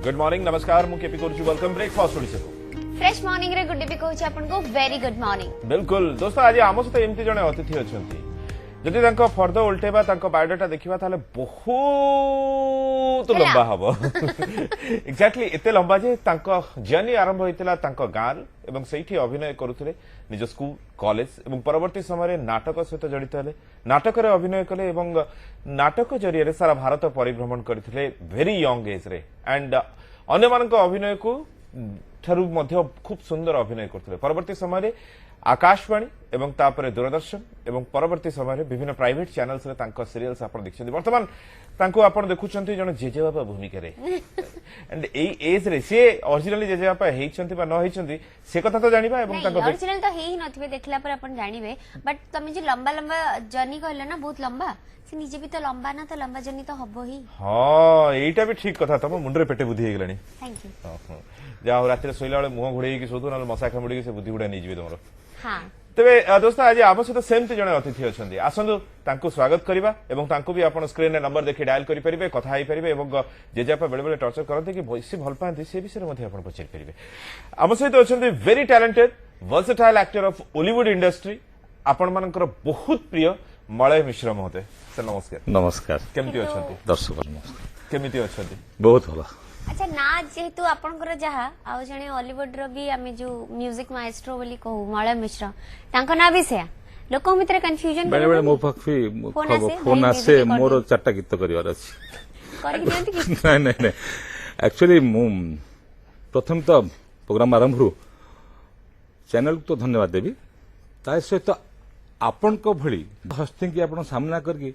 Good morning नमस्कार मु KP कोरची welcome breakfast Odisha को फ्रेश मॉर्निंग रे गुड डे भी कहूँ आपन को वेरी गुड मॉर्निंग। बिल्कुल दोस्तों आज आम सहित एमती जने अतिथि अच्छा जदि फर्द उल्टेबा बायोडाटा देखा ताले बहुत लंबा हम एक्जाक्टली एते लंबा जे जर्नी आरंभ होता गाँव एवं से अभिनय करुले निज स्कूल कॉलेज एवं परवर्ती समय नाटक सहित जड़ित हेले नाटक अभिनय कले एवं नाटक जरिए सारा भारत परिभ्रमण करते वेरी यंग एज रे एंड अन्य मान अभिनय को ठारू खूब सुंदर अभिनय करते परवर्ती समय आकाशवाणी एवं तापरे दूरदर्शन एवं परवर्ती समय विभिन्न प्राइवेट चैनल्स रे तांको सीरियल्स आपण देखछन्ती वर्तमान तांको आपण देखुछन्ती जण जेजेबापा भूमिका रे एंड एई एज रे से ओरिजिनली जेजेबापा हेइछन्ती बा न हेइछन्ती से कथा तो जानिबा एवं तांको ओरिजिनल तो हेइ नथिबे देखला पर आपण जानिबे बट तमे जे लंबा लंबा जर्नी कहले ना बहुत लंबा से निजे भी तो लंबा ना तो लंबा जर्नी तो हबो ही। हां एटा भी ठीक कथा तम मुंडरे पेटे बुद्धि हे गेलानी। थैंक यू जाओ रात्रि सोइला बेले मुंह घुड़ेई कि सोधु न मसा खमुड़ी कि से बुद्धि गुडा नै जिवे तमरो। हां तेरे दोस्त आज आम सहित सेमती जड़े अतिथि अच्छा आसतु स्वागत करवा भी आप स्क्रीन रे नंबर देखि डायल करेंगे कथा और जेजेपा बेले बेले टर्चर करते कि भैसी भल पाती से विषय में पचारि पारे आम सहित अच्छा very talented versatile actor of Hollywood industry आपण मानकर बहुत प्रिय मलय मिश्र महोदय सर नमस्कार। नमस्कार केमती अच्छा दर्शक नमस्कार केमती अच्छा बहुत भल। अच्छा ना जेहेतु आपनकर जहा आ जने हॉलीवुड रो भी आमे जो म्यूजिक माइस्ट्रो बोली कहू मलय मिश्र तांको ना भी से लोक मित्र कंफ्यूजन बेले बेले मो पक्षी फोन आसे मोर चारटा गीत करिवार अछि करि दियंती कि नहीं नहीं नहीं एक्चुअली मु प्रथम तो प्रोग्राम आरंभ रु चैनल तो धन्यवाद देबी ता सहित आपन को भली हस्ती की आपन सामना करके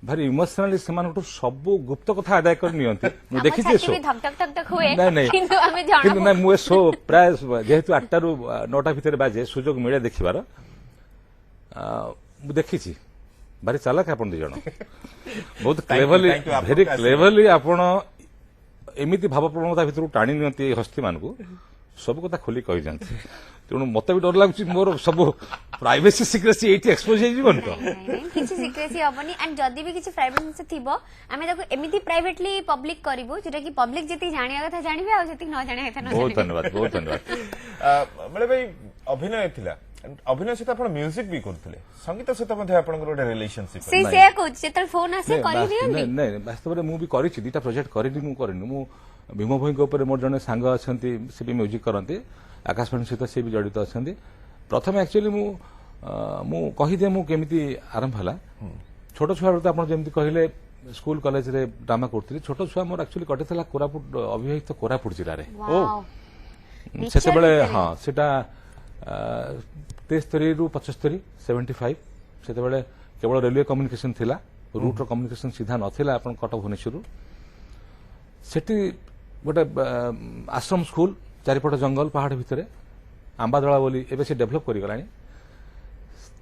भारी इमोशनली से सब गुप्त कथा आदाय कर नियंती मु देखि जे शो धक धक धक धक हुए नहीं नहीं किंतु हमें जानो किंतु ना मु शो प्राय जेहेतु 8टा रु 9टा भितर बाजे सुजोग मिले देखिबार मु देखिछि भारी चालाक आपन दि जण बहुत क्लेवरली वेरी क्लेवरली आपन एमिति भावप्रवणता भितर टाणी नियंती हस्ती मानकू सब कथा खोली कहि जानती तेणु मत भी डर लगुच मोर सब प्राइवेसी सिक्रेसी एटी एक्सपोज हो जीवन तो किछि सिक्रेसी हबनी एंड जदी भी किछि प्राइवेट से थिबो आमे ताको एमिति प्राइवेटली पब्लिक करबो जेटा कि पब्लिक जति जानिया कथा जानिबे आ जति न जानिया कथा न बहुत धन्यवाद बहुत धन्यवाद। मतलब भाई अभिनय थिला अभिनय सहित आपण म्यूजिक भी करथले संगीत सहित मध्ये आपण गोटे रिलेशनशिप से को जेतल फोन आसे करि दियंती नहीं नहीं वास्तव में मु भी करिछि दीटा प्रोजेक्ट करिनि मु करनि मु भीम भई के ऊपर मोर जने सांग अछंती से भी म्यूजिक करंती आकाशवाणी सहित से भी जड़ित अच्छा प्रथम एक्चुअली मु कहीदे मु केमिति आरंभ हला छोट छुआ तो आप जमी कहले स्कूल कॉलेज रे ड्रामा करती छोट छुआ मोर एक्चुअली कटिला कोरापुट अविवाहित कोरापुट जिले में से हाँ सेटा 73 रु 75 75 से केवल रेलवे कम्युनिकेशन थिला रूट कम्युनिकेशन सीधा नथिला अपन कटक भुवनेश्वर सेठी गोटे आश्रम स्कूल चारिपट जंगल पहाड़ भितर आंबादला बोली एबे से डेभलप करि गलानी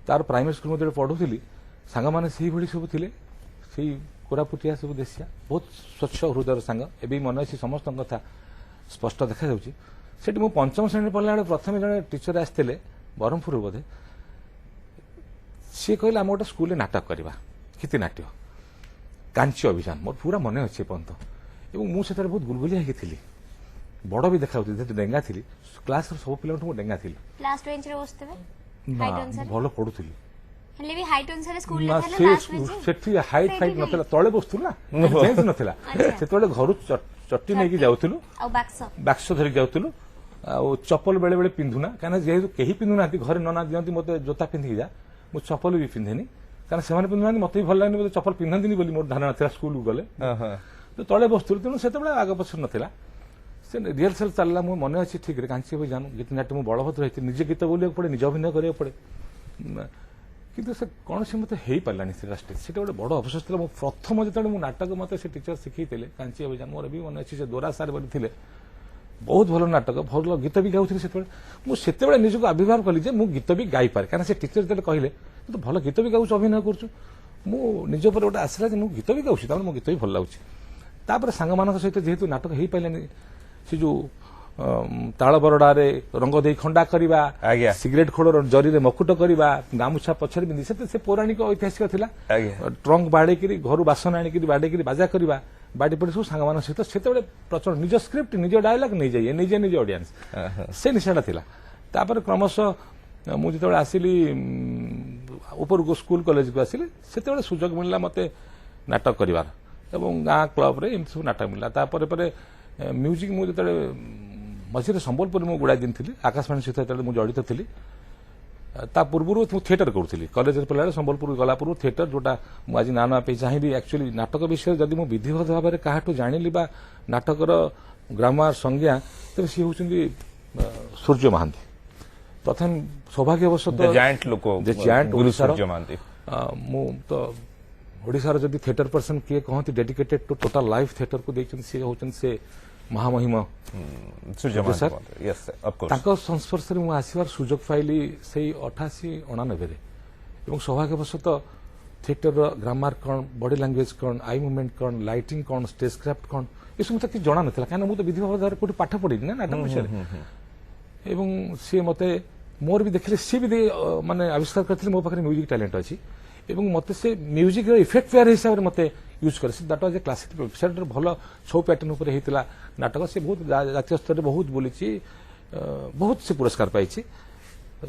तार प्राइमरी स्कूल मध्ये पढुथिली सांग माने सेही भली सब थिले सेही कोरापुटिया सब देसिया बहुत स्वच्छ हृदय सांग एबे मन अछि समस्त कथा स्पष्ट देखा जाउची सेठी मु पंचम श्रेणी पढला बेले प्रथम जने टीचर आस्थिले बरहमपुर बोधे से कहले हम गोटे स्कूल नाटक करबा किति नाट्य कांची अभियान मोर पूरा मन अछि पंत एवं मु सेतर बहुत गुलगुलिया हेकि थिली बड़ भी देखा जेहेतु डेंगा थी क्लास सब पिला डेंगा थी लास्ट बेंच रे बसते हाइट अनुसार भलो पढुथिली हले भी हाइट अनुसार स्कूल ले थाले लास्ट बेंच सेठी हाइट फाइट नथला तळे बसतु ना बेंच नथला सेतोले घरु चट्टी नै कि जाउथुलु आ बाक्स धरि जाउथुलु आ चप्पल बेले बेले पिंधुना काना जेहेतु केही पिंधुना घरे नना दियंती मते जोता पिंधि जा मु चप्पल भी पिंधेनी काना सेमाने पिंधुना मते भी भल लागनी मते चप्पल पिंधंतीनी बोली मोर धारणा था स्कूल गले तो तळे बसतु तेनु सेतबेले आगे पछ नथला से रिहर्सल चलला मु मन अच्छी ठीक रे कांची भी जानू गीत नाट्य मु बलभद्र रही निजे गीत बोलिया पड़े निज अभिनय करिया पड़े किंतु से कौन से मत हेई पालानी से स्टेज से गोटे बड़ अवशेष था मो प्रथम जो मु नाटक मत से टीचर शिखैले कांची अभियान मोर भी मन अच्छी से दोरा सार बोली थिले बहुत भल नाटक भल गीत भी गाउथि से निजक आविर्भाव कली जे मु गीत भी गाई पारे कारण से टीचर जो कहले तो भल गीत भी गाउछ अभिनय करछु मु निज पर गोटे आसला जे मु गीत भी गाउछि तापर मो गीत भी भल लागुछि तापर सांग मानक सहित जेहेतु नाटक हेई पाइलानी से जो ताल बरडारे रंग दे खंडा करवा सिगरेट खोल जरी रे मकुट करवा गामुछा पछरे बिंदी से पौराणिक ऐतिहासिक थिला ट्रंक बाड़े घर बासन आनिक बाड़े बाजा करवा ବାଡ଼ି ପଡ଼ି ସବୁ ସାଙ୍ଗମାନଙ୍କ ସହିତ ସେତେବେଳେ ପ୍ରଚଳନ ନିଜ ସ୍କ୍ରିପ୍ଟ ନିଜ ଡାଇଲଗ ନେଇଯାଏ ନିଜେ ନିଜ ଅଡିଏନ୍ସ ସେ ନିଶାଟା ଥିଲା। ତାପରେ କ୍ରମଶଃ ମୁଁ ଯେତେବେଳେ ଆସିଲି ଉପରକୁ ସ୍କୁଲ କଲେଜକୁ ଆସିଲି ସେତେବେଳେ ସୁଯୋଗ ମିଳିଲା ମୋତେ ନାଟକ କରିବାର ଏବଂ ଗାଁ କ୍ଲବରେ ଏମିତି ସବୁ ନାଟକ ମିଳିଲା। ତାପରେ ପରେ ମ୍ୟୁଜିକ୍ ମୁଁ ଯେତେବେଳେ ମଝିରେ ସମ୍ବଲପୁରରେ ମୁଁ ଗୁଡ଼ାଏ ଦିନ ଥିଲି ଆକାଶବାଣୀ ସହିତ ଯେତେବେଳେ ମୁଁ ଜଡ଼ିତ ଥିଲି ତା ପୂର୍ବରୁ ମୁଁ ଥିଏଟର କରୁଥିଲି କଲେଜରେ ପଢ଼ିଲାବେଳେ ସମ୍ବଲପୁର ଗଲା ପୂର୍ବରୁ ଥିଏଟର ଯୋଉଟା ମୁଁ ଆଜି ନାଁ ନେବା ପାଇଁ ଚାହିଁବି। ଆକ୍ଚୁଆଲି ନାଟକ ବିଷୟରେ ଯଦି ମୁଁ ବିଧିବଦ୍ଧ ଭାବରେ କାହାଠୁ ଜାଣିଲି ବା ନାଟକର ଗ୍ରାମାର ସଂଜ୍ଞା ତେବେ ସିଏ ହେଉଛନ୍ତି ସୂର୍ଯ୍ୟ ମହାନ୍ତି। ପ୍ରଥମେ ସୌଭାଗ୍ୟବଶତଃ ଜାଏଣ୍ଟ ଲୋକ ଓଡ଼ିଶାର ସୂର୍ଯ୍ୟ ମହାନ୍ତି। ମୁଁ ତ ଓଡ଼ିଶାର ଯଦି ଥିଏଟର ପର୍ସନ କିଏ କହନ୍ତି ଡେଡିକେଟେଡ୍ ଟୁ ଟୋଟାଲ ଲାଇଫ୍ ଥିଏଟରକୁ ଦେଇଛନ୍ତି ସିଏ ହେଉଛନ୍ତି ସେ ମହାମହିମ ସୂର୍ଯ୍ୟ ମହାନ୍ତି। ତାଙ୍କ ସଂସ୍ପର୍ଶରେ ମୁଁ ଆସିବାର ସୁଯୋଗ ପାଇଲି ସେଇ 88-89ରେ ଏବଂ ସୌଭାଗ୍ୟବଶତଃ ଥିଏଟରର ଗ୍ରାମାର କ'ଣ ବଡି ଲାଙ୍ଗୁଏଜ କ'ଣ ଆଇ ମୁଭମେଣ୍ଟ କ'ଣ ଲାଇଟିଂ କ'ଣ ଷ୍ଟେଜ କ୍ରାଫ୍ଟ କ'ଣ ଏସବୁ ମତେ କିଛି ଜଣା ନଥିଲା କାହିଁକିନା ମୁଁ ତ ବିଧି ଭାବରେ କୋଉଠି ପାଠ ପଢିନି ନା ନାଟକ ବିଷୟରେ ଏବଂ ସିଏ ମତେ ମୋର ବି ଦେଖିଲେ ସିଏ ବି ମାନେ ଆବିଷ୍କାର କରିଥିଲେ ମୋ ପାଖରେ ମ୍ୟୁଜିକ ଟ୍ୟାଲେଣ୍ଟ ଅଛି ଏବଂ ମତେ ସେ ମ୍ୟୁଜିକର ଇଫେକ୍ଟ ଫେୟାର ହିସାବରେ ମତେ ୟୁଜ୍ କରେ ଦ୍ୟାଟ୍ ୱାଜ୍ ଏ କ୍ଲାସିକ୍ ସେଟା ଭଲ ଛଉ ପ୍ୟାଟର୍ନ ଉପରେ ହେଇଥିଲା ନାଟକ ସେ ବହୁତ ଜାତୀୟ ସ୍ତରରେ ବହୁତ ବୁଲିଛି ବହୁତ ସେ ପୁରସ୍କାର ପାଇଛି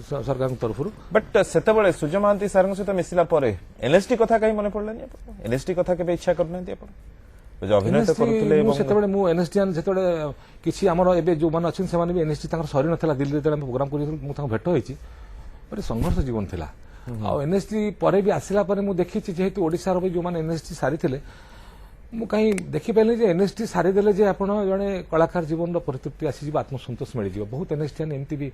ସରକାରଙ୍କ ତରଫରୁ। ବଟ୍ ସେତେବେଳେ ସୂର୍ଯ୍ୟ ମହାନ୍ତି ସାର୍ଙ୍କ ସହିତ ମିଶିଲା ପରେ ଏନ୍ଏସ୍ଟି କଥା କାହିଁ ମନେ ପଡ଼ିଲାନି ଆପଣ ଏନ୍ଏସ୍ଟି କଥା କେବେ ଇଚ୍ଛା କରୁନାହାନ୍ତି ଆପଣ ଅଭିନୟ କରୁଥିଲେ ସେତେବେଳେ ମୁଁ ଏନ୍ଏସ୍ଡିଆନ୍ ଯେତେବେଳେ କିଛି ଆମର ଏବେ ଯୋଉମାନେ ଅଛନ୍ତି ସେମାନେ ବି ଏନ୍ଏସ୍ଡି ତାଙ୍କର ସରି ନଥିଲା ଦିଲ୍ଲୀରେ ଯେତେବେଳେ ପ୍ରୋଗ୍ରାମ କରିଥିଲୁ ମୁଁ ତାଙ୍କ ଭେଟ ହେଇଛି ଗୋଟେ ସଂଘର୍ଷ ଜୀବନ ଥିଲା ଆଉ ଏନ୍ଏସ୍ଡି ପରେ ବି ଆସିଲା ପରେ ମୁଁ ଦେଖିଛି ଯେହେତୁ ଓଡ଼ିଶାର ବି ଯୋଉମାନେ ଏନ୍ଏସ୍ଡି ସାରିଥିଲେ ମୁଁ କାହିଁ ଦେଖିପାରିଲି ଯେ ଏନ୍ଏସ୍ଡି ସାରିଦେଲେ ଯେ ଆପଣ ଜଣେ କଳାକାର ଜୀବନର ପରିତୃପ୍ତି ଆସିଯିବ ଆତ୍ମସନ୍ତୋଷ ମିଳିଯିବ ବହୁତ ଏନ୍ଏସ୍ଡିଆନ୍ ଏମିତି ବି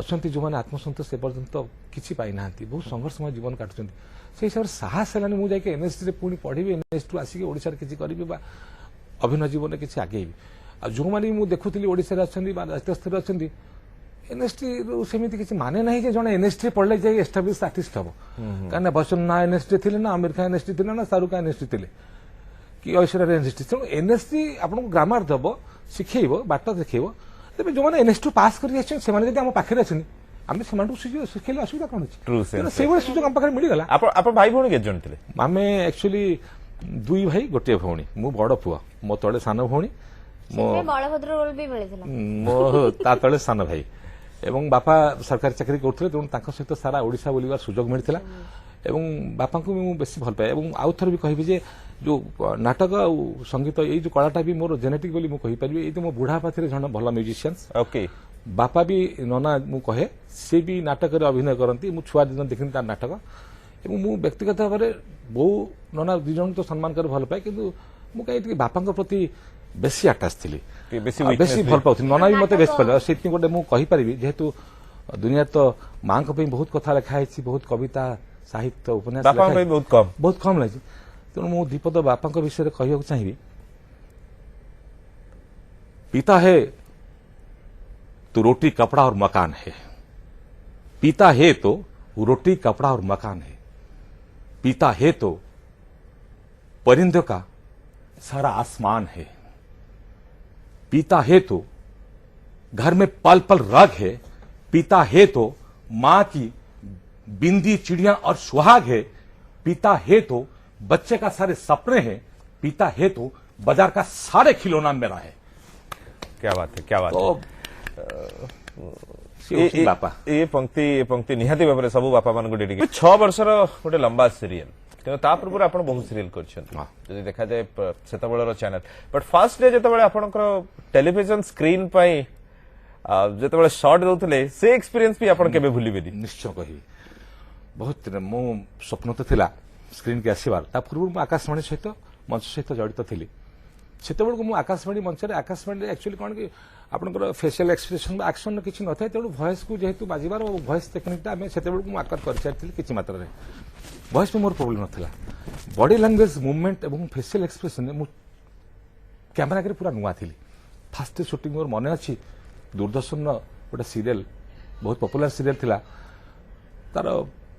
ଅଛନ୍ତି ଯୋଉମାନେ ଆତ୍ମସନ୍ତୋଷ ଏପର୍ଯ୍ୟନ୍ତ କିଛି ପାଇନାହାନ୍ତି ବହୁତ ସଂଘର୍ଷମୟ ଜୀବନ କାଟୁଛନ୍ତି ସେଇ ହିସାବରେ ସାହସ ହେଲାନି ମୁଁ ଯାଇକି ଏନ୍ଏସ୍ଡିରେ ପୁଣି ପଢିବି ଏନ୍ଏସ୍ଡିରୁ ଆସିକି ଓଡ଼ିଶାରେ କିଛି କରିବି ବା ଅଭିନୟ ଜୀବନରେ କିଛି ଆଗେଇବି ଆଉ ଯୋଉମାନେ ମୁଁ ଦେଖୁଥିଲି ଓଡ଼ିଶାରେ ଅଛନ୍ତି ବା ଜାତୀୟ ସ୍ତରରେ ଅଛନ୍ତି ଏନ୍ଏସ୍ଡିରୁ ସେମିତି କିଛି ମାନେ ନାହିଁ ଯେ ଜଣେ ଏନ୍ଏସ୍ଡିରେ ପଢିଲେ ଯାଇ ଏଷ୍ଟାବ୍ଲିଶ ଆର୍ଟିଷ୍ଟ ହବ କାହିଁକିନା ବଚ୍ଚନ ନା ଏନ୍ଏସ୍ଡି ଥିଲେ ନା ଆମିର ଖାନ ଏନ୍ଏସ୍ଡି ଥିଲେ ନା ଶାହରୁଖ ଖାନ ଏନ୍ଏସ୍ଡି ଥିଲେ କି ଐଶ୍ୱର୍ଯ୍ୟା ଏନ୍ଏସ୍ଡି ତେଣୁ ଏନ୍ଏସ୍ଡି ଆପଣଙ୍କୁ ଗ୍ରାମାର ଦେବ ଶିଖେଇବ ବାଟ ଦେଖେଇବ ତେବେ ଯୋଉମାନେ ଏନ୍ଏସ୍ଡି ପାସ୍ କରି ଆସିଛନ୍ତି ସେମାନେ ଯଦି ଆମ ପାଖରେ ଅଛନ୍ତି ଆମେ ସେମାନଙ୍କୁ ଶିଖେଇଲେ ଅସୁବିଧା କଣ ଅଛି ସେଇଭଳି ସୁଯୋଗ ଆମ ପାଖରେ ମିଳିଗଲା। ଆପଣ ଭାଇ ଭଉଣୀ କେତେ ଜଣ ଥିଲେ? ଆମେ ଆକ୍ଚୁଆଲି 2 ଭାଇ ଗୋଟିଏ ଭଉଣୀ ମୁଁ ବଡ ପୁଅ ମୋ ତଳେ ସାନ ଭଉଣୀ ବଳଭଦ୍ର ରୋଲ ବି ମିଳିଥିଲା ମୋ ତା ତଳେ ସାନ ଭାଇ ଏବଂ ବାପା ସରକାରୀ ଚାକିରି କରୁଥିଲେ ତେଣୁ ତାଙ୍କ ସହିତ ସାରା ଓଡ଼ିଶା ବୁଲିବାର ସୁଯୋଗ ମିଳିଥିଲା ଏବଂ ବାପାଙ୍କୁ ବି ମୁଁ ବେଶୀ ଭଲ ପାଏ ଏବଂ ଆଉ ଥରେ ବି କହିବି ଯେ ଯୋଉ ନାଟକ ଆଉ ସଙ୍ଗୀତ ଏଇ ଯୋଉ କଳାଟା ବି ମୋର ଜେନେଟିକ୍ ବୋଲି ମୁଁ କହିପାରିବି ଏଇ ମୋ ବୁଢା ପାଖରେ ଜଣେ ଭଲ ମ୍ୟୁଜିସିଆନ୍ସ ଓକେ ବାପା ବି ନନା ମୁଁ କହେ ସେ ବି ନାଟକରେ ଅଭିନୟ କରନ୍ତି ମୁଁ ଛୁଆ ଦିନ ଦେଖିନି ତାର ନାଟକ ଏବଂ ମୁଁ ବ୍ୟକ୍ତିଗତ ଭାବରେ ବୋଉ ନନା ଦି ଜଣଙ୍କୁ ତ ସମ୍ମାନ କରି ଭଲ ପାଏ କିନ୍ତୁ ମୁଁ କାହିଁ ଟିକେ ବାପାଙ୍କ ପ୍ରତି ବେଶୀ ଆଟାଚ ଥିଲି ବେଶୀ ଭଲ ପାଉଥିଲି ନନା ବି ମତେ ବେଶୀ ଭଲ ସେଥିପାଇଁ ଗୋଟେ ମୁଁ କହିପାରିବି ଯେହେତୁ ଦୁନିଆରେ ତ ମାଙ୍କ ପାଇଁ ବହୁତ କଥା ଲେଖା ହେଇଛି ବହୁତ କବିତା ସାହିତ୍ୟ ଉପନ୍ୟାସ ବହୁତ କମ୍ ଲାଗିଛି ତେଣୁ ମୁଁ ଦୀପଦ ବାପାଙ୍କ ବିଷୟରେ କହିବାକୁ ଚାହିଁବି ପିତା ହେ तो रोटी कपड़ा और मकान है पीता है तो रोटी कपड़ा और मकान है पीता है तो परिंदों का सारा आसमान है पीता है तो घर में पल पल राग है पीता है तो मां की बिंदी चिड़िया और सुहाग है पीता है तो बच्चे का सारे सपने हैं पीता है तो बाजार का सारे खिलौना मेरा है। क्या बात है क्या बात तो, है ये पंक्ति निहाती भाव में सब बापा मान डेडिकेट 6 वर्षर गोटे लंबा सीरियल तेणु ता पूर्व आप बहुत सीरियल कर देखा जाए सेतबेलर चैनल बट फर्स्ट डे जो आपंकर टेलीविजन स्क्रीन जो शॉर्ट दौले से एक्सपीरियंस भी आप भूलिबेनी निश्चय कही बहुत मो स्वप्न तो थिला स्क्रीन के आसबार ता पूर्व मु आकाशवाणी सहित मंच सहित जड़ित थी सेतबेल को आकाशवाणी मंच आकाशवाणी एक्चुअली कौन कि आपंकर फेसियल एक्सप्रेशन एक्शन किसी न था तेणु भॉइस को जेहेतु बाजिबार भॉइस टेक्निकटा आम से आकर कर सारी किसी मात्रा भॉइस में मोर प्रोब्लेम नाला बॉडी लैंग्वेज मूवमेंट और फेसियल एक्सप्रेशन कैमेरा के पूरा नुआ थी फास्ट शूटिंग मोर मन अच्छी दूरदर्शन गोटे सीरियल बहुत पॉपुलर सीरियल थिला तार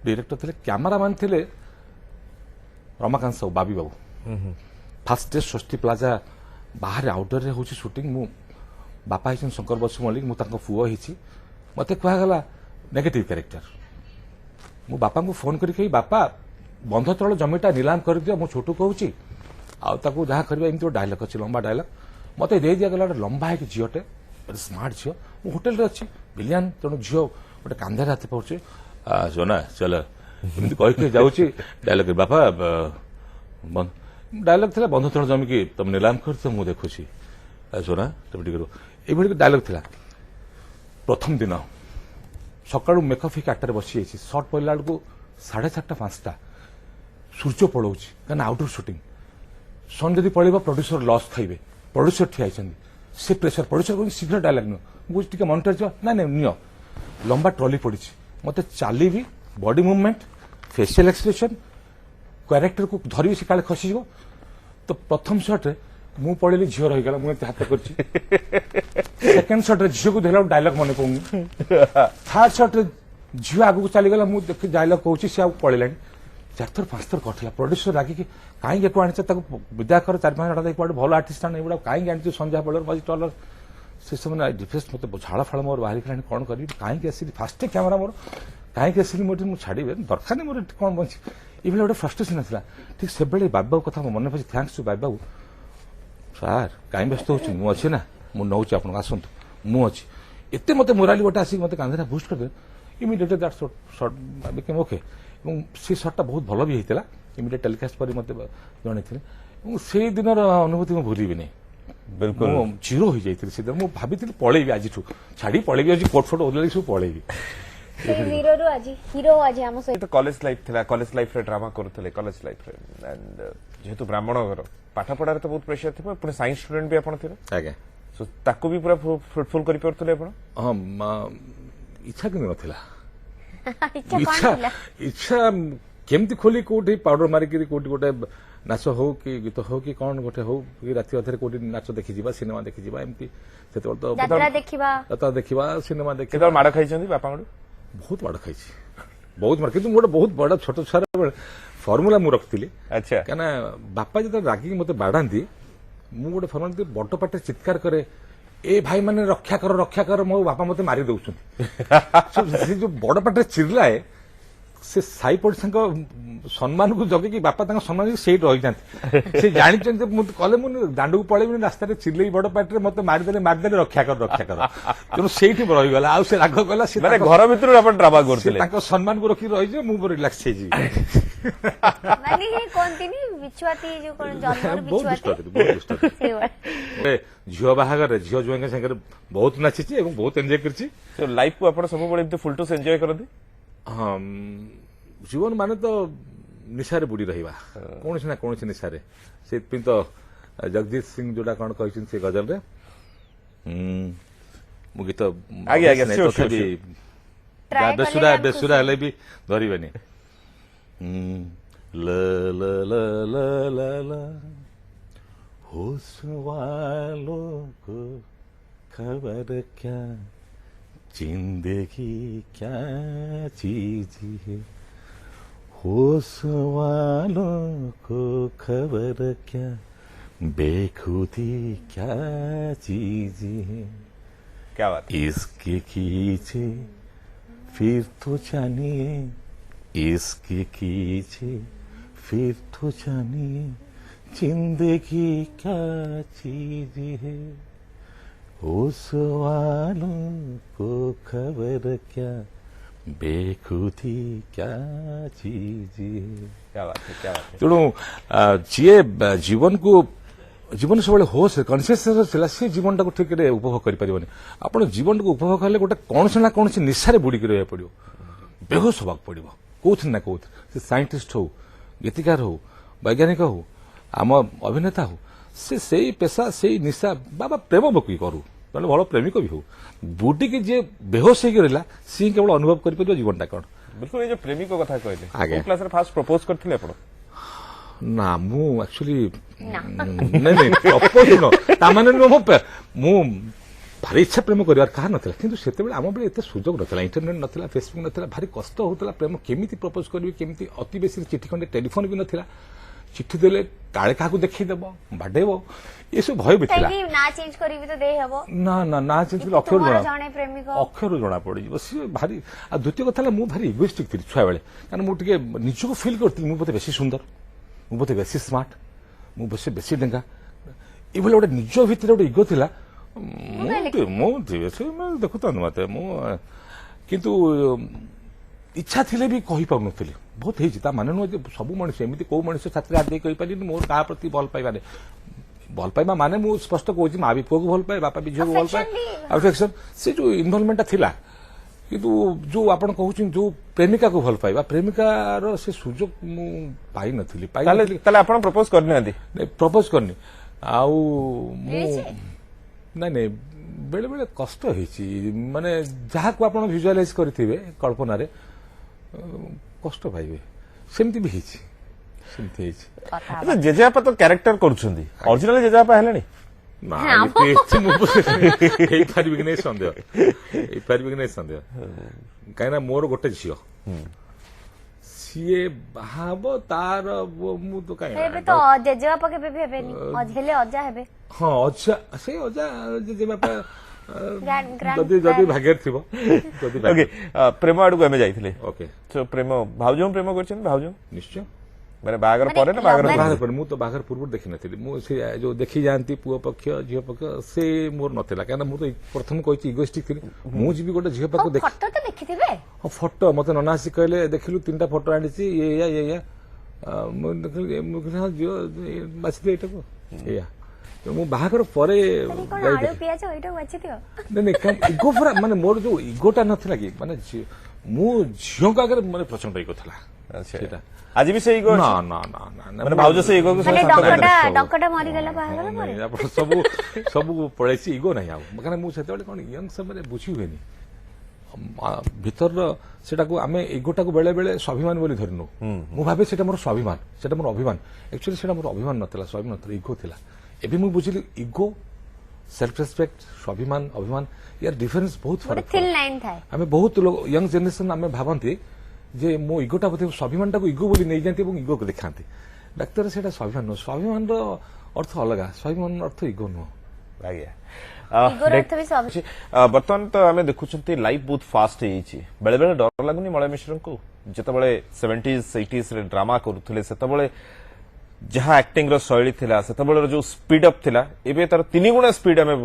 डायरेक्टर थे कैमेरामैन थे रमाकांत साहू बाबी बाबू फास्ट डे षष्ठी प्लाजा बाहर आउटडोर रे होची शूटिंग मु बापा हिसन शंकर बसु मल्लिक मु तांको पुओ हिची मते कहगला नेगेटिव कैरेक्टर मु बापा को फोन करी बापा बंध तल जमीटा नीलाम कर दियो मु छोटू कहूची आउ जहाँ करवा एमती गोटे डायलग अच्छी लंबा डायलग मत दे दिगला गोटे लंबा है झीटे स्मार्ट झील मु होटेल अच्छी बिलियन तेणु झील गोटे कांधे हाथ पाऊे सोना चल एमती कहीकि जाऊँगी डायलग बापा डायलग थी बंधु तण जमिकी तुम नीलाम कर मुझे देखुची सोना तुम ये डायलग थी प्रथम दिन सका मेकअप ही 8 बसी सर्ट पड़ा बेलू 4:30 5टा सूर्य पड़ोच क्या आउटडोर सुटिंग सन जदि पड़े प्रोड्यूसर लॉस खाइबे प्रोड्यूसर ठिया से प्रेसर प्रोड्यूसर को शीघ्र डायलग नुह मनिटर ना ना नियो लंबा ट्रॉली पड़ी मत चली भी body movement facial expression character को धरी से काले खसी तो प्रथम शॉट मु पड़ेली झील रहीगला मुझे हाथ कर सेकेंड शॉट झील को धरला डायलग मन पड़ूनी थर्ड शॉट झील आगू चलीगला मुझे डायलग कहूँ सी आगे पड़ेगा 4 थर 5 थर कटला प्रोड्यूसर रागिक कहीं एक आनी विदा कर 4-5 घंटा भल आर्टिस्ट आने एगुड़ा कहीं आनी संध्या पड़े मजी टलर से समय डिप्रेस मत झाड़ फाड़ मोर बाहर कौन करी कहीं आसी फास्ट कैमेरा मोर कहीं आसिक मुझे छाड़े दरकार नहीं मोर कौन बची ये गोटे फ्रस्ट्रेसन आसला ठीक से बाबू कथा मन पड़े थैंक्स टू बाबू सार कहीं व्यस्त हो मुझे ना मुझे आप आसतु मुझे एत मत मोराली गोटे आसिक मत कांधे बुस्ट करदे immediately that shot became okay से शॉटा बहुत भल भी होता इमिडिएट टेलीकास्ट पर मत जन से दिन अनुभूति मुझे भूल नहीं बिल्कुल जीरो हो जाती से दिन भाभी पलैबी आज छाड़ी पलैबी आज कोट फोट ओदल सब पलैबी तो कॉलेज लाइफ थिला कॉलेज लाइफ रे ड्रामा करथले कॉलेज लाइफ रे एंड जेहेतु ब्राह्मण घर पाठ पढ़ार तो बहुत प्रेशर थी पुणी साइंस स्टूडेंट भी आपन थिले आज्ञा सो ताको भी पूरा फ्रूटफुल करि परथले आपन हां इच्छा कि नथिला इच्छा इच्छा केमती खोली कोठी पाउडर मारिक कोठी गोटे नाच हो कि गीत हो कि कौन गोटे हो कि राति अधरे कोठी नाच देखि जीवा सिनेमा देखि जीवा एमती सेते तो यात्रा देखिबा सिनेमा देखि केतल माड़ खाइ छथि बापा बहुत माड़ खाइ बहुत माड़ किंतु गोटे बहुत बड़ा छोट छार फॉर्मूला मु रखथिली अच्छा काना बापा जत रागी मते बाडांती मु गोटे फॉर्मूला बड़ पाटे चित्कार करे ए भाई माने रक्षा कर मो बापा मते मारी दउछन जो बड़ पाटे चिल्लाए से साई पड़ोसा सम्मान को जगे कि बापा सम्मान से रही जाते से जानी कले मुझे दांड को पलैबी रास्ता चिल्ले बड़ पाटे मत मारिदे रक्षा कर तेणु से रहीगला आउ से राग गला घर भीतर ड्रामा कर सम्मान को रखी रही मुझे रिलैक्स झील बाहागर झील जुआ सागर बहुत नाची बहुत एंजॉय कर लाइफ को आप सब फुल टू एंजॉय करते हाँ जीवन माने तो निशारे बुड़ी रहा कौन ना कौन निशारे से तो जगदीश सिंह जोड़ा कौन कही से गजल रे मु गीत बेसुरा बेसुरा हेले भी धरबे ल ल ल ल ल ल होश वालों को खबर क्या जिंदगी क्या चीज है होश वालों को खबर क्या बेखुदी क्या चीज है क्या बात इसके खींचे फिर तो जानिए इसके खींचे फिर तो जानिए जिंदगी क्या चीज है होश वालों को खबर क्या बेखुदी क्या चीज है क्या बात है तेणु जी जीवन को जीवन सब होश कनसीयस से जीवन टाक ठीक उपभोग कर आप जीवन को उपभोग कले गोटे कौन से ना कौन से निशारे बुड़ी रहा पड़ो बेहोश होगा पड़ो कौन ना कौन से साइंटिस्ट हो गीतिकार हो वैज्ञानिक हो आम अभिनेता हो से पेशा से निशा बाबा प्रेम बकी करू ना भल प्रेमिक भी हो बुटी की जी बेहोश हो रहा सी केवल अनुभव कर जीवन टा कौन बिल्कुल ये जो प्रेमिक कथा कहले क्लास रे फास्ट प्रपोज करथिले आपण ना मु एक्चुअली नहीं प्रपोज नो ता माने मु भारी इच्छा प्रेम करिवार कहा नथिला किंतु सेते बेले आम बेले एते सुजोग नथिला इंटरनेट नथिला फेसबुक नथिला भारी कष्ट होतला प्रेम केमिति प्रपोज करबी केमिति अति बेसी चिठी खंडे टेलीफोन भी नथिला चिठी देले काले काकू देखि देबो बाडेबो ये सब भय बिथिला ना चेंज करबी तो दे हेबो ना चेंज कर अक्षर तुम्हारा जाने प्रेमिक अक्षर जना पड़ी बस भारी आ द्वितीय कथा मु भारी इगोइस्टिक थी छुआ बेले कारण मु टिके निजको फील करती मु बते बेसी सुंदर मु बते बेसी स्मार्ट ମୁଁ ବେଶୀ ଡେଙ୍ଗା ଏଇଭଳି ଗୋଟେ ନିଜ ଭିତରେ ଗୋଟେ ଇଗୋ ଥିଲା ମୁଁ ଦେଖୁଥାନ୍ତୁ ମତେ ମୁଁ କିନ୍ତୁ ଇଚ୍ଛା ଥିଲେ ବି କହିପାରୁନଥିଲି ବହୁତ ହେଇଛି ତା ମାନେ ନୁହେଁ ଯେ ସବୁ ମଣିଷ ଏମିତି କୋଉ ମଣିଷ ଛାତିରେ ହାତ ଦେଇ କହିପାରିନି ମୋର କାହା ପ୍ରତି ଭଲ ପାଇବା ନାହିଁ ଭଲ ପାଇବା ମାନେ ମୁଁ ସ୍ପଷ୍ଟ କହୁଛି ମା ବି ପୁଅକୁ ଭଲ ପାଏ ବାପା ବି ଝିଅକୁ ଭଲ ପାଏ ଆଫେକ୍ସନ ସେ ଯୋଉ ଇନଭଲଭମେଣ୍ଟଟା ଥିଲା କିନ୍ତୁ ଯୋଉ ଆପଣ କହୁଛନ୍ତି ଯୋଉ ପ୍ରେମିକାକୁ ଭଲ ପାଇବା ପ୍ରେମିକାର ସେ ସୁଯୋଗ ମୁଁ ପାଇନଥିଲି ତାହେଲେ ଆପଣ ପ୍ରପୋଜ କରିନାହାନ୍ତି ପ୍ରପୋଜ କରିନି ଆଉ ମୁଁ ନାଇଁ ବେଳେ ବେଳେ କଷ୍ଟ ହେଇଛି ମାନେ ଯାହାକୁ ଆପଣ ଭିଜୁଆଲାଇଜ କରିଥିବେ କଳ୍ପନାରେ କଷ୍ଟ ପାଇବେ ସେମିତି ବି ହେଇଛି ସେମିତି ହେଇଛି ଜେଜେବାପା ତ କ୍ୟାରେକ୍ଟର କରୁଛନ୍ତି ଅରିଜିନାଲି ଜେଜେବାପା ହେଲେଣି ହେଇପାରିବି କି ନାଇଁ ସନ୍ଦେହ କାହିଁକିନା ମୋର ଗୋଟେ ଝିଅ ସିଏ ବାହା ହବ ତାର ମୁଁ ତ ଜେଜେବାପା କେବେ ବି ହେବେନି ହେଲେ ଅଜା ହେବେ ହଁ ଅଜା ସେ ଅଜା ଜେଜେବାପା ଯଦି ଭାଗ୍ୟରେ ଥିବ ପ୍ରେମ ଆଡକୁ ଆମେ ଯାଇଥିଲେ ଓକେ ପ୍ରେମ ଭାଉଜ ପ୍ରେମ କରିଛନ୍ତି ଭାଉଜ ନିଶ୍ଚୟ ମାନେ ବାହାଘର ପରେ ନା ବାହାଘର ପରେ ମୁଁ ତ ବାହାଘର ପୂର୍ବରୁ ଦେଖିନଥିଲି ମୁଁ ସେ ଯୋଉ ଦେଖି ଯାଆନ୍ତି ପୁଅ ପକ୍ଷ ଝିଅ ପକ୍ଷ ସେ ମୋର ନଥିଲା କାହିଁକିନା ମୁଁ ତ ପ୍ରଥମେ କହିଛି ଇଗୋଇଷ୍ଟିକ ଥିଲି ମୁଁ ଯିବି ଗୋଟେ ଝିଅ ପାଖକୁ ଦେଖିଥିବେ ହଁ ଫଟୋ ମତେ ନନା ଆସି କହିଲେ ଦେଖିଲୁ 3ଟା ଫଟୋ ଆଣିଛି ଏଇଆ ମୁଁ ଦେଖିଲି ହଁ ଝିଅ ବାଛିଥିଲି ଏଇଟାକୁ ଏଇଆ ମୁଁ ବାହାଘର ପରେ ଇଗୋ ପୁରା ମାନେ ମୋର ଯୋଉ ଇଗୋଟା ନଥିଲା କି ମାନେ ମୁଁ ଝିଅଙ୍କ ଆଗରେ ମାନେ ପ୍ରଚଣ୍ଡ ଇଗୋ ଥିଲା ସେଇଟା ଆଜି ବି ସେଇ ଇଗୋ ନା ମାନେ ଭାଉଜ ସେଇ ଇଗୋକୁ ଆପଣ ସବୁ ପଳେଇଛି ଇଗୋ ନାହିଁ ଆଉ କାରଣ ମୁଁ ସେତେବେଳେ କଣ ୟଙ୍ଗ ସମୟରେ ବୁଝି ହୁଏନି ଭିତରର ସେଟାକୁ ଆମେ ଇଗୋଟାକୁ ବେଳେ ବେଳେ ସ୍ୱାଭିମାନ ବୋଲି ଧରିନୁ ମୁଁ ଭାବେ ସେଟା ମୋର ସ୍ୱାଭିମାନ ସେଟା ମୋର ଅଭିମାନ ଆକ୍ଚୁଆଲି ସେଟା ମୋର ଅଭିମାନ ନଥିଲା ସ୍ୱାଭିମାନ ନଥିଲା ଇଗୋ ଥିଲା ଏବେ ମୁଁ ବୁଝିଲି ଇଗୋ ସେଲ୍ଫ ରେସ୍ପେକ୍ଟ ସ୍ୱାଭିମାନ ଅଭିମାନ ୟାର ଡିଫରେନ୍ସ ବହୁତ ଫରକ ଆମେ ବହୁତ ଲୋକ ୟଙ୍ଗ ଜେନେରେସନ ଆମେ ଭାବନ୍ତି ଯେ ମୋ ଇଗୋଟା ବୋଧେ ସ୍ୱାଭିମାନଟାକୁ ଇଗୋ ବୋଲି ନେଇଯାଆନ୍ତି ଏବଂ ଇଗୋକୁ ଦେଖାନ୍ତି ଡାକ୍ତର ସେଇଟା ସ୍ୱାଭିମାନ ନୁହଁ ସ୍ୱାଭିମାନର ଅର୍ଥ ଅଲଗା ସ୍ୱାଭିମାନର ଅର୍ଥ ଇଗୋ ନୁହଁ ଆଜ୍ଞା ବର୍ତ୍ତମାନ ତ ଆମେ ଦେଖୁଛନ୍ତି ଲାଇଫ ବହୁତ ଫାଷ୍ଟ ହେଇଯାଇଛି ବେଳେ ବେଳେ ଡର ଲାଗୁନି ମଳୟ ମିଶ୍ରଙ୍କୁ ଯେତେବେଳେ 70s 80s ରେ ଡ୍ରାମା କରୁଥିଲେ ସେତେବେଳେ ଯାହା ଆକ୍ଟିଂ ର ଶୈଳୀ ଥିଲା ସେତେବେଳେ ଯୋଉ ସ୍ପିଡ ଅପ୍ ଥିଲା ଏବେ ତାର 3 ଗୁଣା ସ୍ପିଡ ଆମେ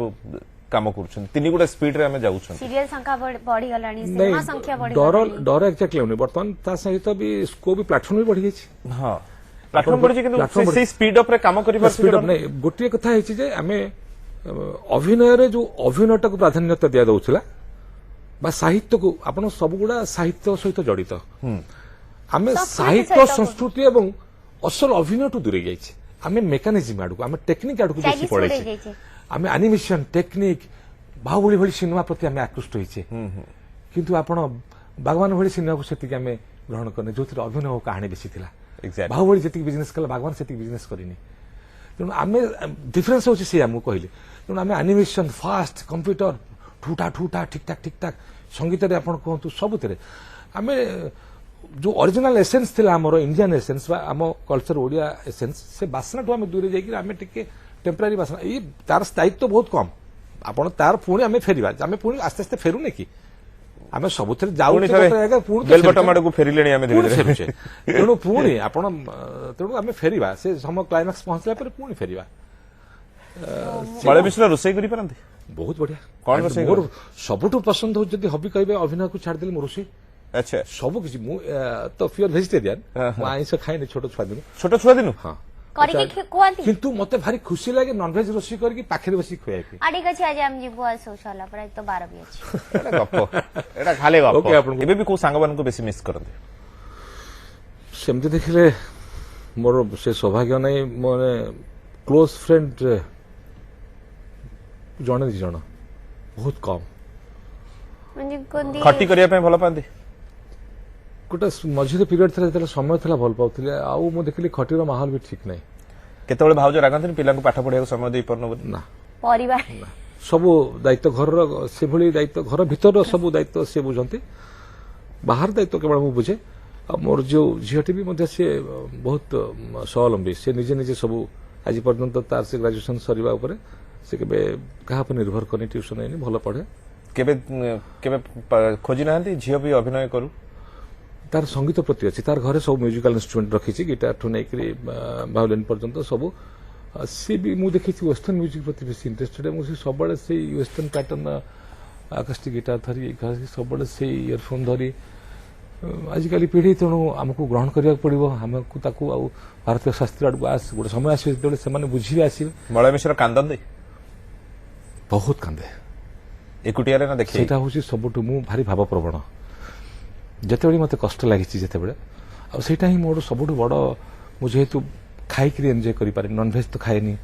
କାମ କରୁଛନ୍ତି 3 ଗୁଣା ସ୍ପିଡ ରେ ଆମେ ଯାଉଛନ୍ତି ସିରିୟଲ ସଂଖ୍ୟା ବଢିଗଲାଣି ସିନେମା ସଂଖ୍ୟା ବଢିଗଲାଣି ଡର ଏକ୍ଜାକ୍ଟଲି ହଉନି ବର୍ତ୍ତମାନ ତା ସହିତ ବି ସ୍କୋପ ବି ପ୍ଲାଟଫର୍ମ ବି ବଢିଯାଇଛି ହଁ ପ୍ଲାଟଫର୍ମ ବଢିଛି କିନ୍ତୁ ସେଇ ସ୍ପିଡ ଅପ୍ ରେ କାମ କରିପାରୁଛି ଗୋଟିଏ କଥା ହେଇଛି ଯେ ଆମେ ଅଭିନୟରେ ଯୋଉ ଅଭିନୟଟାକୁ ପ୍ରାଧାନ୍ୟତା ଦିଆଯାଉଥିଲା ବା ସାହିତ୍ୟକୁ ଆପଣ ସବୁଗୁଡା ସାହିତ୍ୟ ସହିତ ଜଡିତ ଆମେ ସାହିତ୍ୟ ସଂସ୍କୃତି ଏବଂ ଅସଲ ଅଭିନୟଠୁ ଦୂରେଇ ଯାଇଛି ଆମେ ମେକାନିଜିମ ଆଡକୁ ଆମେ ଟେକ୍ନିକ ଆଡକୁ ବେଶୀ ପଳେଇଛେ ଆମେ ଆନିମେସନ ଟେକ୍ନିକ ବାହୁବଳି ଭଳି ସିନେମା ପ୍ରତି ଆମେ ଆକୃଷ୍ଟ ହେଇଛେ କିନ୍ତୁ ଆପଣ ବାଗବାନ ଭଳି ସିନେମାକୁ ସେତିକି ଆମେ ଗ୍ରହଣ କରିନେ ଯୋଉଥିରେ ଅଭିନୟ କାହାଣୀ ବେଶୀ ଥିଲା ବାହୁବଳି ଯେତିକି ବିଜନେସ କଲା ବାଗବାନ ସେତିକି ବିଜନେସ କରିନି ତେଣୁ ଆମେ ଡିଫରେନ୍ସ ହଉଛି ସେଇଆ ମୁଁ କହିଲି ତେଣୁ ଆମେ ଆନିମେସନ ଫାଷ୍ଟ କମ୍ପ୍ୟୁଟର ଠୁଟା ଠିକଠାକ ସଙ୍ଗୀତରେ ଆପଣ କୁହନ୍ତୁ ସବୁଥିରେ ଆମେ ଯୋଉ ଅରିଜିନାଲ ଏସେନ୍ସ ଥିଲା ଆମର ଇଣ୍ଡିଆନ ଏସେନ୍ସ ବା ଆମ କଲଚର ଓଡିଆ ଏସେନ୍ସ ସେ ବାସନାଠୁ ଆମେ ଦୂରେ ଯାଇକି ଆମେ ଟିକେ ଟେମ୍ପରାରୀ ବାସନା ଏଇ ତାର ସ୍ଥାୟିତ୍ୱ ବହୁତ କମ ଆପଣ ତାର ପୁଣି ଆମେ ଫେରିବା ଆମେ ପୁଣି ଆସ୍ତେ ଆସ୍ତେ ଫେରୁନେ କି ଆମେ ସବୁଥିରେ ଫେରିଲେଣି ତେଣୁ ପୁଣି ଆପଣ ତେଣୁ ଆମେ ଫେରିବା ସେ ସମୟ କ୍ଲାଇମାକ୍ସ ପହଞ୍ଚିଲା ପରେ ପୁଣି ଫେରିବା ମଳୟ ମିଶ୍ର ରୋଷେଇ କରିପାରନ୍ତି ବହୁତ ବଢିଆ କଣ ରୋଷେଇ ମୋର ସବୁଠୁ ପସନ୍ଦ ହଉଛି ଯଦି ହବି କହିବେ ଅଭିନୟକୁ ଛାଡ଼ିଦେଲି ମୋ ରୋଷେଇ ଆଚ୍ଛା ସବୁ କିଛି ମୁଁ ତ ପିଓର ଭେଜିଟେରିଆନ ମୁଁ ଆଇଁଷ ଖାଇନି ଛୋଟ ଛୁଆ ଦିନୁ ହଁ କିନ୍ତୁ ମତେ ଭାରି ଖୁସି ଲାଗେ ନନଭେଜ ରୋଷେଇ କରିକି ପାଖରେ ବସିକି ଖୁଆଇବି ଏବେ ବି କୋଉ ସାଙ୍ଗମାନଙ୍କୁ ବେଶୀ ମିସ୍ କରନ୍ତି ସେମିତି ଦେଖିଲେ ମୋର ସେ ସୌଭାଗ୍ୟ ନାହିଁ ମାନେ କ୍ଲୋଜ ଫ୍ରେଣ୍ଡ ଜଣେ ଦି ଜଣ ବହୁତ କମ ଖଟି କରିବା ପାଇଁ ଭଲ ପାଆନ୍ତି ଗୋଟେ ମଝିରେ ପିରିୟଡ ଥିଲା ଯେତେବେଳେ ସମୟ ଥିଲା ଭଲ ପାଉଥିଲେ ଆଉ ମୁଁ ଦେଖିଲି ଖଟିର ମାହୋଲ ବି ଠିକ ନାହିଁ କେତେବେଳେ ଭାଉଜ ରାଗନ୍ତିନି ପିଲାଙ୍କୁ ପାଠ ପଢିବାକୁ ସମୟ ଦେଇପାରୁନ ବୋଲି ନା ପରିବାର ସବୁ ଦାୟିତ୍ୱ ଘରର ସେଭଳି ଦାୟିତ୍ୱ ଘର ଭିତରର ସବୁ ଦାୟିତ୍ୱ ସେ ବୁଝନ୍ତି ବାହାର ଦାୟିତ୍ୱ କେବଳ ମୁଁ ବୁଝେ ଆଉ ମୋର ଯୋଉ ଝିଅଟି ବି ମଧ୍ୟ ସେ ବହୁତ ସ୍ୱାବଲମ୍ବୀ ସେ ନିଜେ ସବୁ ଆଜି ପର୍ଯ୍ୟନ୍ତ ତାର ସେ ଗ୍ରାଜୁଏସନ ସରିବା ଉପରେ ସେ କେବେ କାହା ଉପରେ ନିର୍ଭର କରିନି ଟ୍ୟୁସନ ହେଇନି ଭଲ ପଢେ କେବେ କେବେ ଖୋଜି ନାହାନ୍ତି ଝିଅ ବି ଅଭିନୟ କରୁ ତାର ସଙ୍ଗୀତ ପ୍ରତି ଅଛି ତାର ଘରେ ସବୁ ମ୍ୟୁଜିକାଲ ଇନଷ୍ଟ୍ରୁମେଣ୍ଟ ରଖିଛି ଗିଟାର ଠୁ ନେଇକରି ଭାୟୋଲିନ ପର୍ଯ୍ୟନ୍ତ ସବୁ सी भी मुझे देखी वेस्टर्न म्यूजिक प्रति बेसी इंटरेस्टेड है मुझे सब से वेस्टर्न पैटर्न आकास्टिक गिटार धरी सब से इयरफोन धरी आजिकल पीढ़ी तेणु आमको ग्रहण करने पड़ो आमको ताकू भारतीय शास्त्रीय आड़ आस गोटे समय आस बुझी आसवे मलय मिश्र कांदे बहुत कांदे एकुटिया ना देखिए सेटा हूँ सबुठ मु भारी भावप्रवण जिते मत कष्ट लगी जिते आईटा ही मोर सबुठ बड़ मुझे जेहेतु खाई एंजॉय करें नॉनभेज तो खाएनी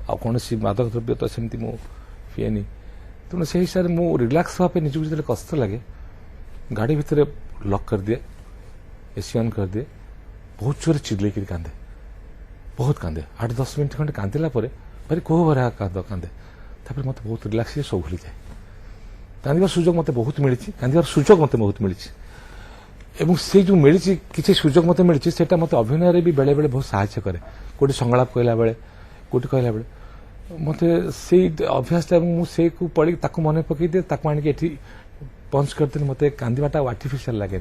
आ कौन मादक द्रव्य तो सेमती मु पिएनी तेणु से हिसाब से मु रिलैक्स हाँपे निजक जो कष्ट लगे गाड़ी भितर लॉक कर दिए एसी ऑन कर दिए बहुत जोर चिल्ले कांदे बहुत कांदे 8-10 मिनट खंडे कांदिला भारी कोह भरा कांदे तापर मत बहुत रिलैक्स सब भूली जाए कांदार सुजोग मत बहुत मिली कांदार सुजोग मत बहुत मिली एवं से जो मिली किसी सुजोग मत मिली से मत अभिनय भी बेले बेले बहुत साहाय्य करे कोटी संगलाप कहला बेले कोटी कहला बेले मत से अभ्यास मुझे पढ़ी मन पकई दिए आनिक पंच करते मत कांदाटा आर्टिफिशियल लगे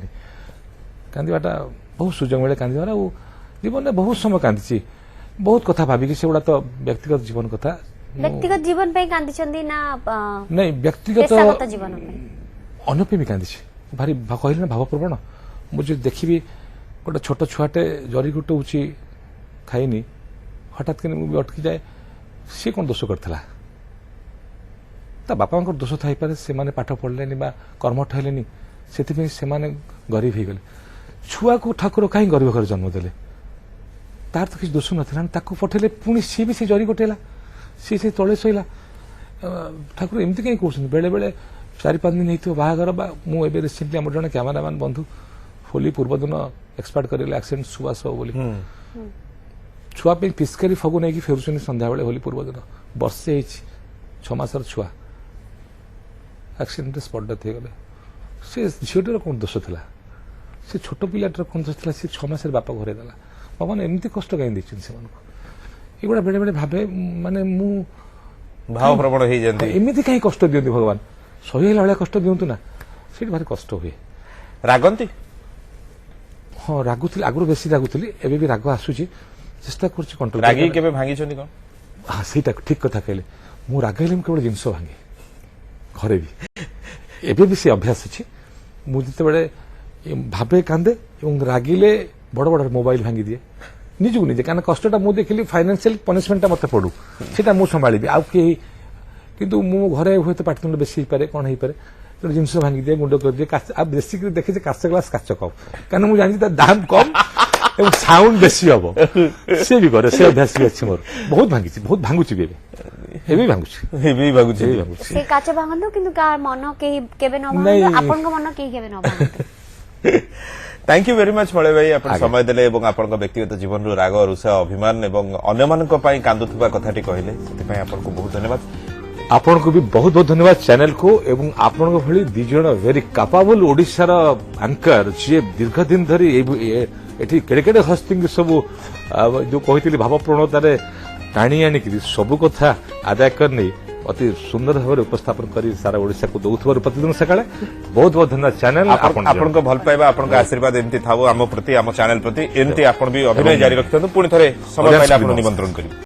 कांदाटा बहुत सुजोग मिले कांदार जीवन में बहुत समय कांदी बहुत कथा भाविकी से गुड़ा तो व्यक्तिगत जीवन कथा व्यक्तिगत जीवन पे कांदी ना नहीं व्यक्तिगत जीवन अन्य भी कांदी भारी कहले ना भावप्रवण मुझे देखी गोटे छोट छुआटे जरी गुटे खाईनी हठात कि अटकी जाए सी कौन दोष करता बापा दोष थाईपे से पाठ पढ़ले कर्मठ हेले से गरीब हो गले छुआ को ठाकुर कहीं गरीब घर जन्म देले तार तो किसी दोष नाला पठेले पुणी सी भी से जरी गोटेला सी से तले शोला ठाकुर एमती कहीं कहते बेले बेले 4-5 दिन होती बाहागर मुझे रिसेंटली आम जन कैमेरामैन बंधु होली पूर्व दिन एक्सपायर करेंगे एक्सीडेंट सुभाष बोली छुआ पिस्कारी फगु नहीं फेरुचन संध्या बेले होली पूर्व दिन वर्षे 6 मासर छुआ एक्सीडेंट स्पॉट डेथ हो गले से झीटर कौन दोष था से छोट पिलाटर कौन दोष था सी 6 मास बापा घरे देला भगवान एमती कष्ट कहीं देखते से एगुड़ा बेले बेले भावे माने मु भावप्रवण हो जाती एमती कहीं कष्ट दिखती भगवान सहीला भाया कष्ट दिंतु ना से भारी कष्ट हुए रागंती हाँ रागुली आगुरी बेसी रागुली एवं भी राग आसूची चेष्टा कर कंट्रोल रागी केबे भांगी कौन हाँ सहीटा ठीक कथा कहले मु राग हेले केवल जिनस भांगे घरे भी एबे भी से अभ्यास अच्छी मुझे बड़े भावे कांदे रागिले बड़ बड़ मोबाइल भांगी दिए निजक निजे क्या कष्टा मुझे देखिली फाइनेंशियल पनिशमेंटा मत पड़ू से मुझे संभाली आउ कहीं किंतु मो घरे हूँ तो पाटितुंड बेसी पारे कौन हो पारे तेणु जिनस भांगी दिए गुंड कर दिए बेसिक देखे काच ग्लास काच कप क्या मुझे जानी दाम कम और साउंड बेसी हम से भी करे से अभ्यास भी अच्छी मोर बहुत भांगी बहुत भांगुची भी भांगुची से काच भांगंदो किंतु का मन केबे न भांगंदो आपन को मन केबे न भांगंदो thank you very much Malay भाई आपण समय देले एवं आपण व्यक्तिगत जीवन रो राग रुषा अभिमान एवं अन्य मानक पई कांदुथबा कथाटी कहले सेति पई आपण को बहुत धन्यवाद आपण को भी बहुत बहुत धन्यवाद चैनल को एवं आपण को भली दी जण वेरी कैपेबल ओडिसा रो एंकर जे दीर्घ दिन धरी एठी केड़े केड़े हस्तिंग सब जो कहितली भावप्रवणतारे टाणी आनिक सब कथा आदाय करनी अति सुंदर भाव उपस्थापन कर सारा ओडिशा को दौथबार प्रतिदिन सकाळे बहुत बहुत धन्यवाद चैनल आपण को भल पाइबा आपण को आशीर्वाद एमती थाओ आम प्रति आम चैनल प्रति एमती आपण भी अभिनय जारी रखथु पुणी थरे समय पाइले आपण निमंत्रण करियो।